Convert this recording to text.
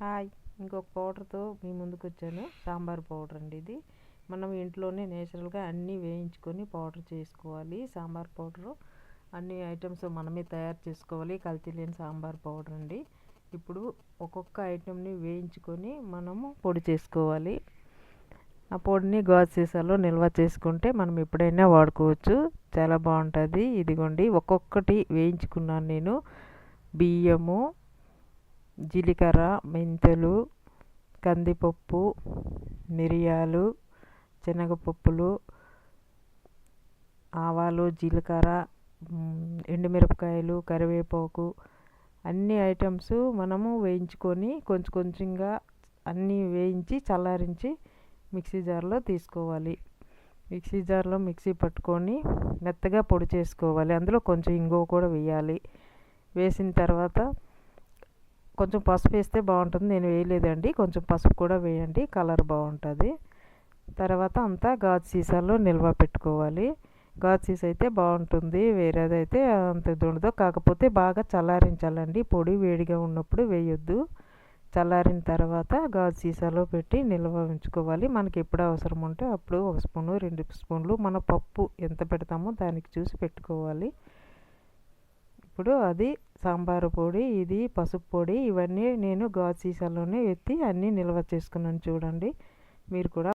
Hi, ఇంకొక పౌడర్తో మీ ముందుకు వచ్చాను. సాంబార్ పౌడర్ అండి ఇది. మనం ఇంట్లోనే నేచురల్గా అన్నీ వేయించుకొని పౌడర్ చేసుకోవాలి. సాంబార్ పౌడరు అన్ని ఐటమ్స్ మనమే తయారు చేసుకోవాలి. కల్తీ లేని సాంబార్ పౌడర్ అండి. ఇప్పుడు ఒక్కొక్క ఐటెంని వేయించుకొని మనము పొడి చేసుకోవాలి. ఆ పొడిని గాజు సీసాలో నిల్వ చేసుకుంటే మనం ఎప్పుడైనా వాడుకోవచ్చు. చాలా బాగుంటుంది. ఇదిగోండి, ఒక్కొక్కటి వేయించుకున్నాను నేను. బియ్యము, జీలకర్ర, మెంతులు, కందిపప్పు, మిరియాలు, శనగపప్పులు, ఆవాలు, జీలకర్ర, ఎండుమిరపకాయలు, కరివేపాకు, అన్ని ఐటమ్స్ మనము వేయించుకొని కొంచెం కొంచెంగా అన్నీ వేయించి చల్లారించి మిక్సీ జార్లో తీసుకోవాలి. మిక్సీ జార్లో మిక్సీ పట్టుకొని మెత్తగా పొడి చేసుకోవాలి. అందులో కొంచెం ఇంగువ కూడా వేయాలి. వేసిన తర్వాత కొంచెం పసుపు వేస్తే బాగుంటుంది. నేను వేయలేదండి. కొంచెం పసుపు కూడా వేయండి, కలర్ బాగుంటుంది. తర్వాత అంతా గాజు సీసాలో నిల్వ పెట్టుకోవాలి. గాజు సీసా అయితే బాగుంటుంది, వేరేదైతే అంత ఉండదు. కాకపోతే బాగా చల్లారించాలండి. పొడి వేడిగా ఉన్నప్పుడు వేయొద్దు. చల్లారిన తర్వాత గాజు సీసాలో పెట్టి నిల్వ ఉంచుకోవాలి. మనకి ఎప్పుడు అవసరం ఉంటే అప్పుడు 1 స్పూను 2 స్పూన్లు మన పప్పు ఎంత పెడతామో దానికి చూసి పెట్టుకోవాలి. ఇప్పుడు అది సాంబారు పొడి, ఇది పసుపు పొడి, ఇవన్నీ నేను గాజు సీసాలోనే ఎత్తి అన్నీ నిల్వ చేసుకున్నాను. చూడండి, మీరు కూడా